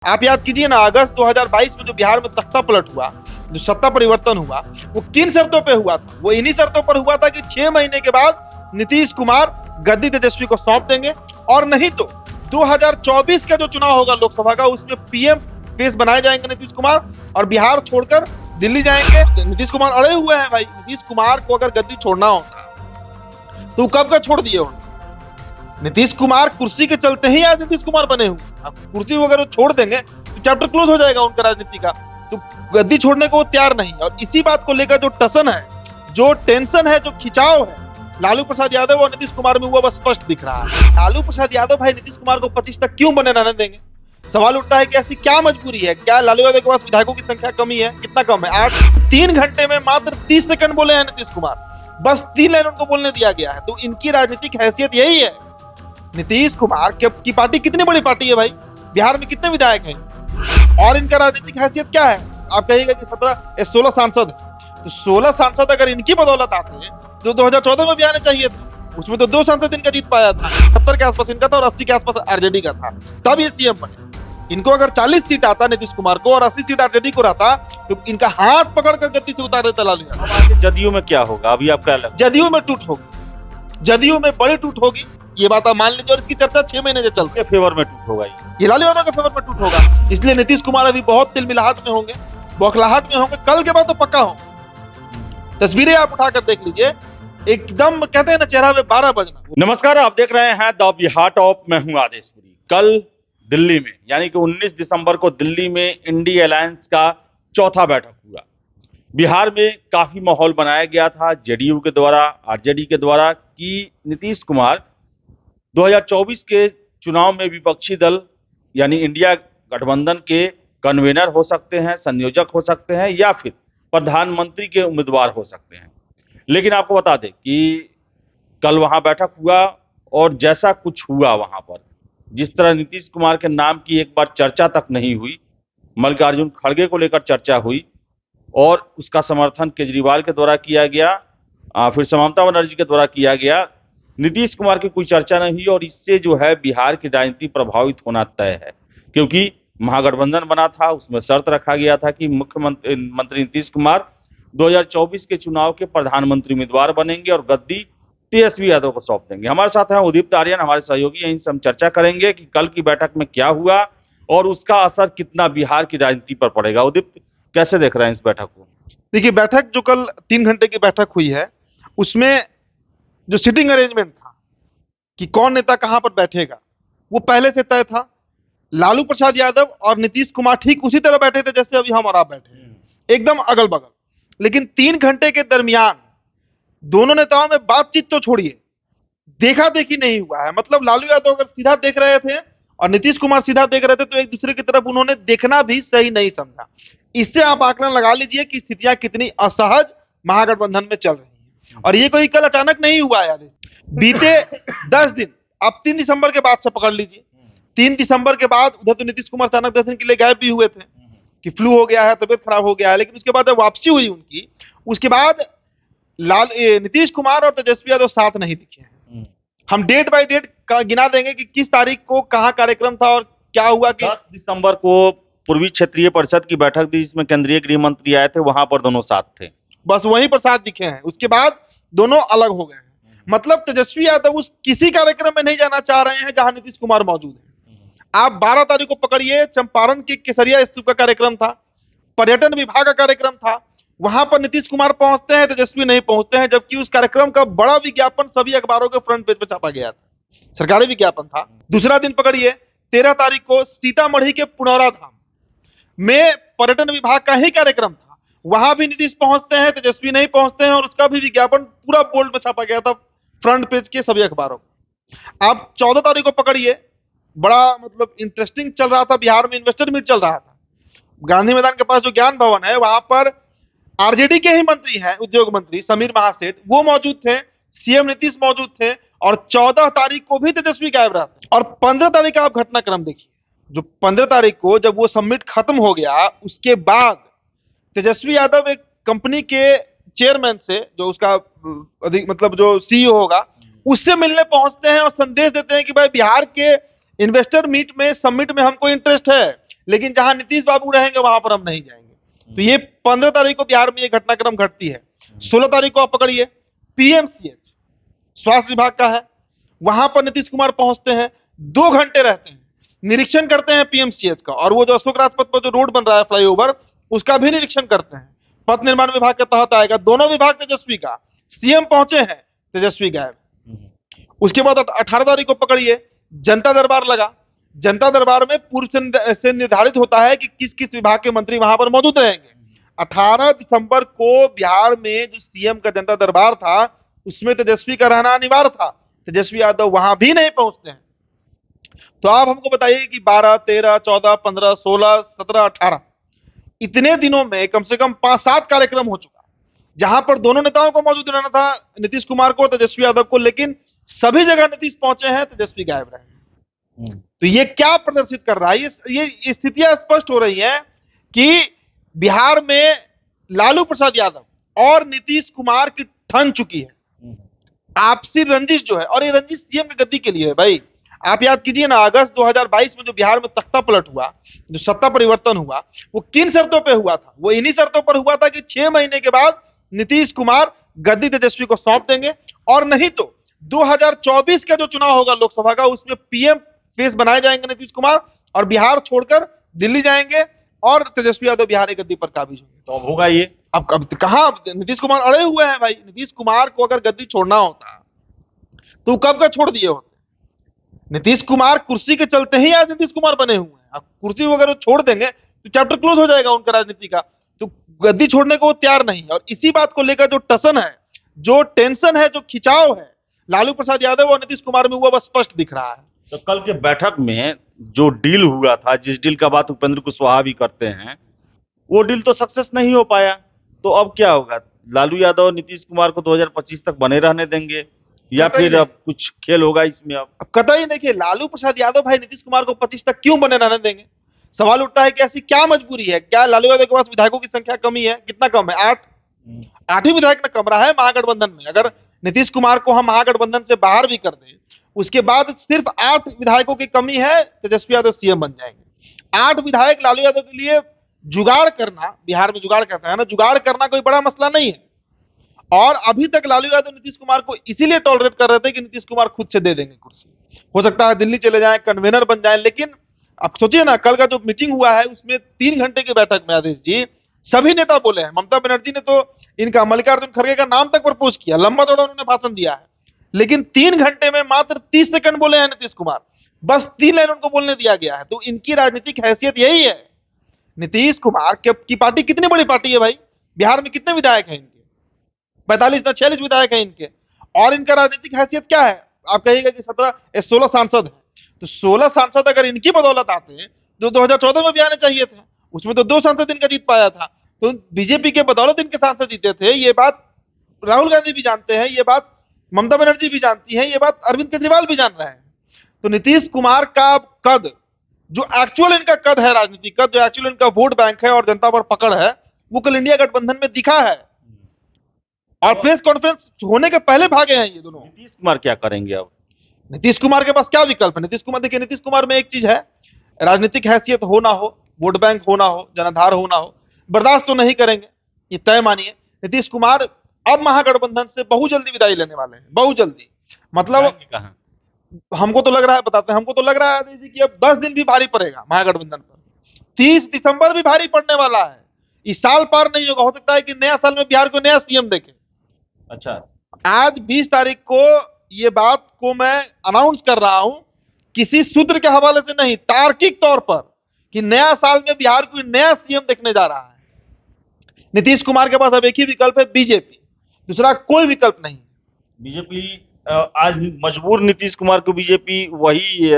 आप याद कीजिए ना, अगस्त 2022 में जो बिहार में तख्ता पलट हुआ, जो सत्ता परिवर्तन हुआ, वो किन शर्तों पे हुआ था? वो इन्हीं शर्तों पर हुआ था कि 6 महीने के बाद नीतीश कुमार गद्दी तेजस्वी को सौंप देंगे, और नहीं तो 2024 का जो चुनाव होगा लोकसभा का, उसमें पीएम फेस बनाए जाएंगे नीतीश कुमार, और बिहार छोड़कर दिल्ली जाएंगे। नीतीश कुमार अड़े हुए हैं भाई। नीतीश कुमार को अगर गद्दी छोड़ना होता तो कब का छोड़ दिए होंगे। नीतीश कुमार कुर्सी के चलते ही आज नीतीश कुमार बने हुए। अब कुर्सी वगैरह छोड़ देंगे तो चैप्टर क्लोज हो जाएगा उनका राजनीति का। तो गद्दी छोड़ने को वो तैयार नहीं है, और इसी बात को लेकर जो टसन है, जो टेंशन है, जो खिंचाव है, लालू प्रसाद यादव और नीतीश कुमार में वो बस स्पष्ट दिख रहा है। लालू प्रसाद यादव भाई नीतीश कुमार को 25 तक क्यों बने रहने देंगे? सवाल उठता है कि ऐसी क्या मजबूरी है? क्या लालू यादव के पास विधायकों की संख्या कमी है? कितना कम है? 3 घंटे में मात्र 30 सेकंड बोले हैं नीतीश कुमार, बस 3 लाइन उनको बोलने दिया गया है। तो इनकी राजनीतिक हैसियत यही है। नीतीश कुमार की पार्टी कितनी बड़ी पार्टी है भाई? बिहार में कितने विधायक हैं, और इनका राजनीतिक हैसियत क्या है? आप कहिएगा कि 16 सांसद है, तो 16 सांसद अगर इनकी बदौलत आते हैं जो 2014 में भी आने चाहिए थे, उसमें तो 2 सांसद इनका जीत पाया था। 70 के आसपास इनका था और 80 के आसपास आरजेडी का था, तब ये सीएम बने। इनको अगर 40 सीट आता नीतीश कुमार को और 80 सीट आरजेडी को रहता, तो इनका हाथ पकड़कर गद्दी से उतार देता लालू यादव। जदयू में क्या होगा अभी आपका अलग? जदयू में टूट होगी, जदयू में बड़ी टूट होगी, ये बात आप मान लीजिए। और इसकी चर्चा 6 महीने से चलती है। फेवर में टूट होगा ये लालू यादव के फेवर में टूट होगा। इसलिए नीतीश कुमार अभी बहुत तिलमिलाहट में होंगे, बौखलाहट में होंगे। कल के बाद तो पक्का होंगे। तस्वीरें आप उठाकर देख लीजिए, एकदम कहते हैं ना, चेहरा पे 12 बजना। नमस्कार, आप देख रहे हैं द बिहार टॉप। मैं हूं आदेशपुरी। कल दिल्ली में यानी कि 19 दिसंबर को दिल्ली में इंडी अलायंस का चौथा बैठक हुआ। बिहार में काफी माहौल बनाया गया था जेडीयू के द्वारा, आरजेडी के द्वारा, कि नीतीश कुमार 2024 के चुनाव में विपक्षी दल यानी इंडिया गठबंधन के कन्वेनर हो सकते हैं, संयोजक हो सकते हैं, या फिर प्रधानमंत्री के उम्मीदवार हो सकते हैं। लेकिन आपको बता दें कि कल वहां बैठक हुआ, और जैसा कुछ हुआ वहां पर, जिस तरह नीतीश कुमार के नाम की एक बार चर्चा तक नहीं हुई, मल्लिकार्जुन खड़गे को लेकर चर्चा हुई, और उसका समर्थन केजरीवाल के द्वारा किया गया, फिर ममता बनर्जी के द्वारा किया गया। नीतीश कुमार की कोई चर्चा नहीं हुई, और इससे जो है बिहार की राजनीति प्रभावित होना तय है। क्योंकि महागठबंधन बना था, उसमें शर्त रखा गया था कि मुख्यमंत्री नीतीश कुमार 2024 के चुनाव के प्रधानमंत्री उम्मीदवार बनेंगे और गद्दी तेजस्वी यादव को सौंप देंगे। हमारे साथ हैं उदीप्त आर्यन, हमारे सहयोगी हैं। इनसे हम चर्चा करेंगे कि कल की बैठक में क्या हुआ और उसका असर कितना बिहार की राजनीति पर पड़ेगा। उदीप्त, कैसे देख रहे हैं इस बैठक को? देखिए, बैठक जो कल 3 घंटे की बैठक हुई है, उसमें जो सिटिंग अरेंजमेंट था कि कौन नेता कहां पर बैठेगा, वो पहले से तय था। लालू प्रसाद यादव और नीतीश कुमार ठीक उसी तरह बैठे थे जैसे अभी हम और आप बैठे हैं, एकदम अगल बगल। लेकिन 3 घंटे के दरमियान दोनों नेताओं में बातचीत तो छोड़िए, देखा देखी नहीं हुआ है। मतलब लालू यादव अगर सीधा देख रहे थे और नीतीश कुमार सीधा देख रहे थे, तो एक दूसरे की तरफ उन्होंने देखना भी सही नहीं समझा। इससे आप आकलन लगा लीजिए कि स्थितियां कितनी असहज महागठबंधन में चल रही हैं। और ये कोई कल अचानक नहीं हुआ है, बीते 10 दिन, आप 3 दिसंबर के बाद से पकड़ लीजिए। 3 दिसंबर के बाद उधर तो नीतीश कुमार अचानक 10 दिन के लिए गायब भी हुए थे कि फ्लू हो गया है, तबियत खराब हो गया है। लेकिन उसके बाद जब वापसी हुई उनकी, उसके बाद नीतीश कुमार और तेजस्वी यादव साथ नहीं दिखे हैं। हम डेट बाय डेट गिना देंगे कि किस तारीख को कहां कार्यक्रम था और क्या हुआ। कि 10 दिसंबर को पूर्वी क्षेत्रीय परिषद की बैठक थी, जिसमें केंद्रीय गृह मंत्री आए थे, वहां पर दोनों साथ थे, बस वहीं पर साथ दिखे हैं। उसके बाद दोनों अलग हो गए हैं। मतलब तेजस्वी यादव उस किसी कार्यक्रम में नहीं जाना चाह रहे हैं जहां नीतीश कुमार मौजूद है। आप 12 तारीख को पकड़िए, चंपारण के केसरिया स्तूप का कार्यक्रम था, पर्यटन विभाग का कार्यक्रम था, वहां पर नीतीश कुमार पहुंचते हैं, तेजस्वी नहीं पहुंचते हैं। जबकि उस कार्यक्रम का बड़ा विज्ञापन सभी अखबारों के फ्रंट पेज पर छापा गया था, सरकारी विज्ञापन था। दूसरा दिन पकड़िए, 13 तारीख को सीतामढ़ी के पुनौरा धाम में पर्यटन विभाग का ही कार्यक्रम था, वहां भी नीतीश पहुंचते हैं, तेजस्वी नहीं पहुंचते हैं, और उसका भी विज्ञापन पूरा बोल्ड में छापा गया था फ्रंट पेज के सभी अखबारों को। आप 14 तारीख को पकड़िए, बड़ा मतलब इंटरेस्टिंग चल रहा था बिहार में, इन्वेस्टर मीट चल रहा था। गांधी मैदान के पास जो ज्ञान भवन है, वहां पर आरजेडी के ही मंत्री हैं, उद्योग मंत्री समीर महासेठ, वो मौजूद थे, सीएम नीतीश मौजूद थे। और 14 तारीख को भी तेजस्वी गायब रहा। और 15 तारीख का आप घटनाक्रम देखिए, जो 15 तारीख को जब वो समिट खत्म हो गया, उसके बाद तेजस्वी यादव एक कंपनी के चेयरमैन से, जो उसका अधिक मतलब जो सीईओ होगा, उससे मिलने पहुंचते हैं और संदेश देते हैं कि भाई बिहार के इन्वेस्टर मीट में, समिट में हमको इंटरेस्ट है, लेकिन जहां नीतीश बाबू रहेंगे वहां पर हम नहीं जाएंगे। तो ये 15 तारीख को बिहार में ये घटनाक्रम घटती है। 16 तारीख को आप पकड़िए, पीएमसीएच स्वास्थ्य विभाग का है, वहां पर नीतीश कुमार पहुंचते हैं, 2 घंटे रहते हैं, निरीक्षण करते हैं पीएमसीएच का, और वो जो अशोक राजपथ पर जो रोड बन रहा है फ्लाईओवर, उसका भी निरीक्षण करते हैं। पथ निर्माण विभाग के तहत आएगा, दोनों विभाग तेजस्वी का। सीएम पहुंचे हैं, तेजस्वी गायब। उसके बाद 18 तारीख को पकड़िए, जनता दरबार लगा। जनता दरबार में पूर्व से निर्धारित होता है कि किस किस विभाग के मंत्री वहां पर मौजूद रहेंगे। 18 दिसंबर को बिहार में जो सीएम का जनता दरबार था, उसमें तेजस्वी का रहना अनिवार्य था। तेजस्वी यादव वहां भी नहीं पहुंचते हैं। तो आप हमको बताइए कि 12, 13, 14, 15, 16, 17, 18 इतने दिनों में कम से कम 5-7 कार्यक्रम हो चुका, जहां पर दोनों नेताओं को मौजूद रहना था, नीतीश कुमार को और तेजस्वी यादव को, लेकिन सभी जगह नीतीश पहुंचे हैं, तेजस्वी गायब रहे। तो ये क्या प्रदर्शित कर रहा है? ये स्थितियां स्पष्ट हो रही हैं कि बिहार में लालू प्रसाद यादव और नीतीश कुमार की ठन चुकी है आपसी रंजिश जो है, और ये रंजिश सीएम की गद्दी के लिए है भाई। आप याद कीजिए ना, अगस्त 2022 में जो बिहार में तख्ता पलट हुआ, जो सत्ता परिवर्तन हुआ, वो किन शर्तों पे हुआ था? वो इन्हीं शर्तों पर हुआ था कि 6 महीने के बाद नीतीश कुमार गद्दी तेजस्वी को सौंप देंगे, और नहीं तो 2024 का जो चुनाव होगा लोकसभा का, उसमें पीएम फेस बनाए जाएंगे नीतीश कुमार, और बिहार छोड़कर दिल्ली जाएंगे, और तेजस्वी यादव बिहार की गद्दी पर काबिज होंगे। तो अब होगा ये? अब कहां नीतीश कुमार अड़े हुए हैं भाई। नीतीश कुमार को अगर गद्दी छोड़ना होता तो कब का छोड़ दिए होते। नीतीश कुमार कुर्सी के चलते ही आज नीतीश कुमार बने हुए हैं। अब कुर्सी वगैरह छोड़ देंगे तो चैप्टर क्लोज हो जाएगा उनका राजनीति का। तो गद्दी छोड़ने को वो तैयार नहीं है, और इसी बात को लेकर जो टसन है, जो टेंशन है, जो खिंचाव है लालू प्रसाद यादव और नीतीश कुमार में, हुआ बस स्पष्ट दिख रहा है। तो कल के बैठक में जो डील हुआ था, जिस डील का बात उपेंद्र कुशवाहा भी करते हैं, वो डील तो सक्सेस नहीं हो पाया। तो अब क्या होगा? लालू यादव और नीतीश कुमार को 2025 तक बने रहने देंगे, या फिर अब कुछ खेल होगा इसमें? अब कतई नहीं कि लालू प्रसाद यादव भाई नीतीश कुमार को 25 तक क्यों बने रहने देंगे। सवाल उठता है कि ऐसी क्या मजबूरी है? क्या लालू यादव के पास विधायकों की संख्या कमी है? कितना कम है? 8 ही विधायक न कम रहा है महागठबंधन में। अगर नीतीश कुमार को हम महागठबंधन से बाहर भी कर दें, उसके बाद सिर्फ 8 विधायकों की कमी है, तेजस्वी यादव सीएम बन जाएंगे। 8 विधायक लालू यादव के लिए जुगाड़ करना, बिहार में जुगाड़ कहता है ना, जुगाड़ करना कोई बड़ा मसला नहीं है। और अभी तक लालू यादव नीतीश कुमार को इसीलिए टॉलरेट कर रहे थे कि नीतीश कुमार खुद से दे देंगे कुर्सी। हो सकता है दिल्ली चले जाएं, कन्वेनर बन जाएं, लेकिन अब सोचिए ना, कल का जो मीटिंग हुआ है उसमें 3 घंटे की बैठक में आदेश जी सभी नेता बोले हैं। ममता बनर्जी ने तो इनका मल्लिकार्जुन खड़गे का नाम तक प्रपोज किया, लंबा चौड़ा उन्होंने भाषण दिया है, लेकिन 3 घंटे में मात्र 30 सेकंड बोले हैं नीतीश कुमार। बस 3 लाइन उनको बोलने दिया गया है। तो इनकी राजनीतिक हैसियत यही है। नीतीश कुमार की पार्टी कितनी बड़ी पार्टी है भाई? बिहार में कितने विधायक हैं इनके? 45 ना 46 विधायक हैं इनके, और इनका राजनीतिक हैसियत क्या है? आप कहिएगा कि 16 सांसद हैं। तो 16 सांसद अगर इनकी बदौलत आते हैं, जो 2014 में भी आने चाहिए थे, उसमें तो 2 सांसद इनका जीत पाया था। तो बीजेपी के बदौलत इनके सांसद जीते थे। ये बात राहुल गांधी भी जानते हैं, ये बात ममता बनर्जी भी जानती है, ये बात अरविंद केजरीवाल भी जान रहे हैं। तो नीतीश कुमार का कद, जो एक्चुअल इनका कद है, राजनीतिक कद, जो एक्चुअल इनका वोट बैंक है और जनता पर पकड़ है, वो कल इंडिया गठबंधन में दिखा है। और प्रेस कॉन्फ्रेंस होने के पहले भागे हैं ये दोनों। नीतीश कुमार क्या करेंगे अब? नीतीश कुमार के पास क्या विकल्प है? नीतीश कुमार, देखिए, नीतीश कुमार में एक चीज है, राजनीतिक हैसियत हो ना हो, वोट बैंक हो ना हो, जनाधार हो ना हो, बर्दाश्त तो नहीं करेंगे, ये तय मानिए। नीतीश कुमार अब महागठबंधन से बहुत जल्दी विदाई लेने वाले हैं, बहुत जल्दी। मतलब हमको तो लग रहा है, बताते हैं, हमको तो लग रहा है कि अब 10 दिन भी भारी पड़ेगा महागठबंधन पर। 30 दिसंबर भी भारी पड़ने वाला है। इस साल पार नहीं होगा, हो सकता है कि नया साल में बिहार को नया सीएम देखे। अच्छा, आज 20 तारीख को ये बात को मैं अनाउंस कर रहा हूं, किसी सूत्र के हवाले से नहीं, तार्किक तौर पर, कि नया साल में बिहार को नया सीएम देखने जा रहा है। नीतीश कुमार के पास अब एक ही विकल्प है, बीजेपी, दूसरा कोई विकल्प नहीं। बीजेपी आज मजबूर नीतीश कुमार को बीजेपी वही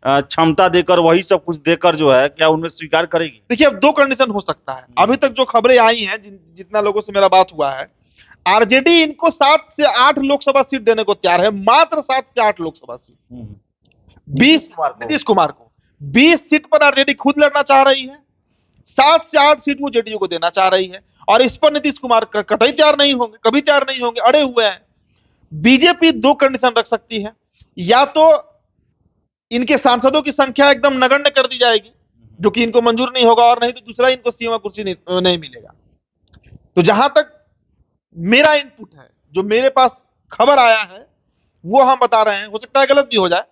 क्षमता देकर, वही सब कुछ देकर जो है, क्या उन्हें स्वीकार करेगी? देखिए, अब 2 कंडीशन हो सकता है। अभी तक जो खबरें आई हैं, जितना लोगों से मेरा बात हुआ है, आरजेडी इनको 7 से 8 लोकसभा सीट देने को तैयार है, मात्र 7 से 8 लोकसभा सीट। 20 नीतीश कुमार को 20 सीट पर आरजेडी खुद लड़ना चाह रही है, 7 से 8 सीट वो जेडीयू को देना चाह रही है, और इस पर नीतीश कुमार कतई तैयार नहीं होंगे, कभी तैयार नहीं होंगे, अड़े हुए हैं। बीजेपी 2 कंडीशन रख सकती है, या तो इनके सांसदों की संख्या एकदम नगण्य कर दी जाएगी, जो कि इनको मंजूर नहीं होगा, और नहीं तो दूसरा इनको सीएम का कुर्सी नहीं मिलेगा। तो जहां तक मेरा इनपुट है, जो मेरे पास खबर आया है, वो हम बता रहे हैं, हो सकता है गलत भी हो जाए।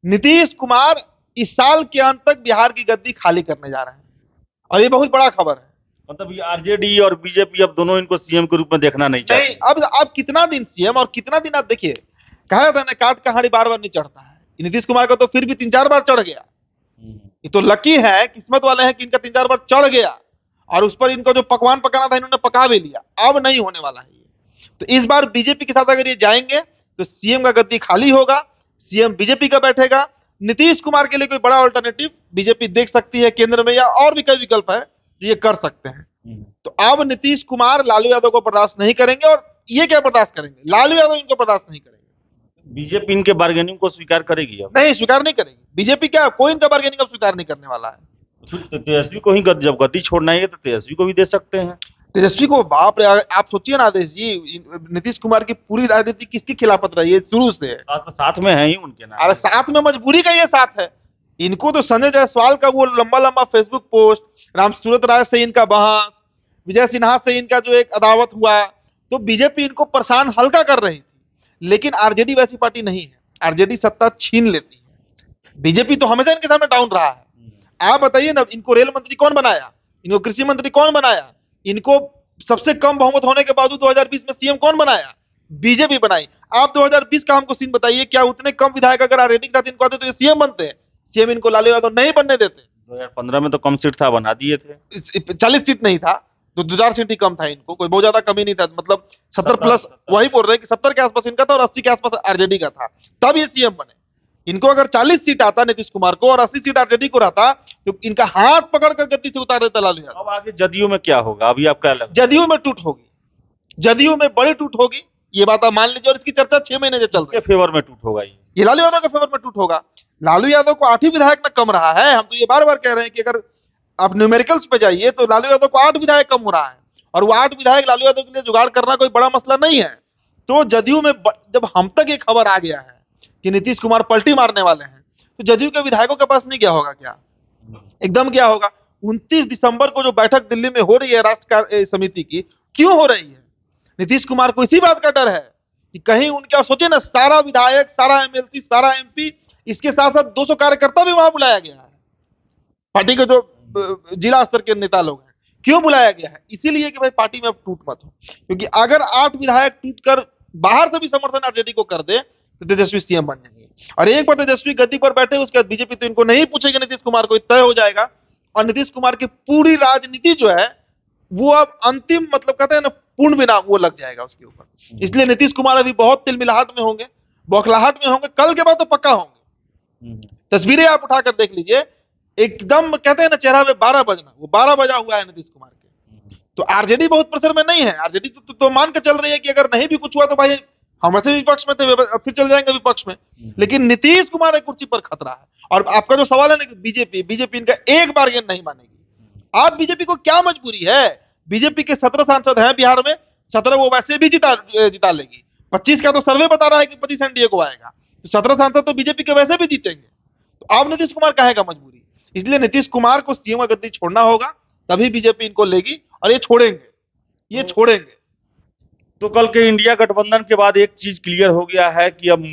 नीतीश कुमार इस साल के अंत तक बिहार की गद्दी खाली करने जा रहे हैं, और ये बहुत बड़ा खबर है। मतलब ये आरजेडी और बीजेपी अब दोनों इनको सीएम के रूप में देखना नहीं चाहते। नहीं, अब कितना दिन सीएम और कितना दिन, आप देखिए, कहा जाता है ना, काट कहानी बार बार नहीं चढ़ता है। नीतीश कुमार का तो फिर भी 3-4 बार चढ़ गया। ये तो लकी है, किस्मत वाले हैं कि इनका 3-4 बार चढ़ गया, और उस पर इनको जो पकवान पकाना था इन्होंने पका भी लिया। अब नहीं होने वाला है ये। तो इस बार बीजेपी के साथ अगर ये जाएंगे तो सीएम का गद्दी खाली होगा, सीएम बीजेपी का बैठेगा। नीतीश कुमार के लिए कोई बड़ा ऑल्टरनेटिव बीजेपी देख सकती है केंद्र में, या और भी कई विकल्प है जो ये कर सकते हैं। तो अब नीतीश कुमार लालू यादव को बर्दाश्त नहीं करेंगे, और ये क्या बर्दाश्त करेंगे, लालू यादव इनको बर्दाश्त नहीं करेंगे। बीजेपी इनके बार्गेनिंग को स्वीकार करेगी अब? नहीं, स्वीकार नहीं करेगी बीजेपी। क्या कोई इनका बार्गेनिंग अब स्वीकार नहीं करने वाला है। तो तेजस्वी को ही जब गद्दी छोड़ना है तो तेजस्वी को भी दे सकते हैं। तेजस्वी को, बाप रे, आप सोचिए ना आदेश जी, नीतीश कुमार की पूरी राजनीति किसकी खिलाफत रही है शुरू से। तो साथ में है ही उनके नाम। अरे साथ में मजबूरी का ये साथ है। इनको तो संजय जायसवाल का वो लंबा लंबा फेसबुक पोस्ट, रामसूरत राय से इनका बहस, विजय सिन्हा से इनका जो एक अदावत हुआ, तो बीजेपी इनको परेशान हल्का कर रही थी। लेकिन आरजेडी वैसी पार्टी नहीं है, आरजेडी सत्ता छीन लेती है। बीजेपी तो हमेशा इनके सामने डाउन रहा है। आप बताइए ना, इनको रेल मंत्री कौन बनाया, इनको कृषि मंत्री कौन बनाया, इनको सबसे कम बहुमत होने के बावजूद 2020 में सीएम कौन बनाया, बीजेपी बनाई। आप 2020 का हमको सीन बताइए, क्या उतने कम विधायक अगर आरजेडी के साथ इनको आते तो ये सीएम बनते हैं? सीएम इनको लालू यादव नहीं बनने देते। 2015 में तो कम सीट था, बना दिए थे। 40 सीट नहीं था, तो 2-4 सीट ही कम था इनको, कोई बहुत ज्यादा कमी नहीं था। मतलब 70 प्लस, वही बोल रहे हैं कि 70 के आसपास इनका था और 80 के आसपास आरजेडी का था, तब ये सीएम बने। इनको अगर 40 सीट आता नीतीश कुमार को और 80 सीट आरजेडी को रहता, तो इनका हाथ पकड़कर गद्दी से उतार देता लालू यादव। अब आगे जदयू में क्या होगा, अभी आप क्या लगता है? जदयू में टूट होगी, जदयू में बड़ी टूट होगी, ये बात आप मान लीजिए। और इसकी चर्चा 6 महीने से चल रही है। फेवर में टूट होगा ये लालू यादव के फेवर में टूट होगा। लालू यादव को 8 ही विधायक ना कम रहा है। हम तो ये बार बार कह रहे हैं कि अगर आप न्यूमेरिकल्स पे जाइए तो लालू यादव को 8 विधायक कम हो रहा है, और वो 8 विधायक लालू यादव के लिए जुगाड़ करना कोई बड़ा मसला नहीं है। तो जदयू में जब हम तक ये खबर आ गया है कि नीतीश कुमार पलटी मारने वाले हैं, तो जदयू के विधायकों के पास नहीं गया होगा क्या? एकदम क्या होगा। 29 दिसंबर को जो बैठक दिल्ली में हो रही है राष्ट्र समिति की, क्यों हो रही है? नीतीश कुमार को इसी बात का डर है कि कहीं उनके, और सोचिए ना, सारा विधायक, सारा एमएलसी, सारा एमपी, इसके साथ साथ 200 कार्यकर्ता भी वहां बुलाया गया है। पार्टी के जो जिला स्तर के नेता लोग हैं, क्यों बुलाया गया है? इसीलिए कि भाई पार्टी में अब टूट मत हो। क्योंकि अगर 8 विधायक टूटकर बाहर से भी समर्थन आरजेडी को कर दे तो तेजस्वी सीएम बन जाएंगे। और एक बार तेजस्वी गद्दी पर बैठे, उसके बाद बीजेपी तो इनको नहीं पूछेगी नीतीश कुमार को, तय हो जाएगा। और नीतीश कुमार की पूरी राजनीति जो है वो अब अंतिम, मतलब कहते हैं ना, पूर्ण विराम वो लग जाएगा उसके ऊपर। इसलिए नीतीश कुमार अभी बहुत तिलमिलाहट में होंगे, बौखलाहट में होंगे। कल के बाद तो पक्का होंगे। तस्वीरें आप उठाकर देख लीजिए, एकदम कहते हैं ना, चेहरा पे 12 बजना, वो 12 बजा हुआ है नीतीश कुमार के। तो आरजेडी बहुत प्रेशर में नहीं है। आरजेडी तो मान के चल रही है कि अगर नहीं भी कुछ हुआ तो भाई हम ऐसे विपक्ष में थे, फिर चल जाएंगे विपक्ष में। लेकिन नीतीश कुमार एक कुर्सी पर खतरा है। और आपका जो सवाल है ना कि बीजेपी इनका एक बार्गेन नहीं मानेगी, आप बीजेपी को क्या मजबूरी है? बीजेपी के 17 सांसद हैं बिहार में, 17 वो वैसे भी जिता लेगी। 25 का तो सर्वे बता रहा है कि 25 एनडीए को आएगा, तो 17 सांसद तो बीजेपी के वैसे भी जीतेंगे। तो अब नीतीश कुमार कहेगा मजबूरी। इसलिए नीतीश कुमार को सीएम का गद्दी छोड़ना होगा, तभी बीजेपी इनको लेगी, और ये छोड़ेंगे। तो कल के इंडिया गठबंधन के बाद एक चीज क्लियर हो गया है कि अब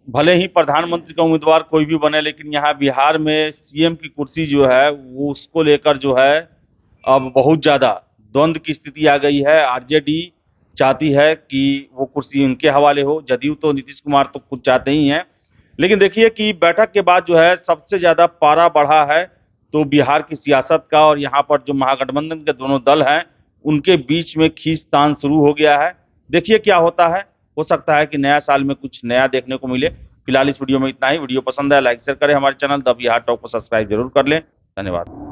भले ही प्रधानमंत्री का उम्मीदवार कोई भी बने, लेकिन यहाँ बिहार में सीएम की कुर्सी जो है वो, उसको लेकर जो है अब बहुत ज्यादा द्वंद्व की स्थिति आ गई है। आरजेडी चाहती है कि वो कुर्सी उनके हवाले हो, जदयू तो नीतीश कुमार तो खुद चाहते ही हैं। लेकिन देखिए कि बैठक के बाद जो है सबसे ज्यादा पारा बढ़ा है तो बिहार की सियासत का, और यहाँ पर जो महागठबंधन के दोनों दल हैं उनके बीच में खींचतान शुरू हो गया है। देखिए क्या होता है, हो सकता है कि नया साल में कुछ नया देखने को मिले। फिलहाल इस वीडियो में इतना ही। वीडियो पसंद आया लाइक शेयर करें, हमारे चैनल द बिहार टॉक को सब्सक्राइब जरूर कर लें। धन्यवाद।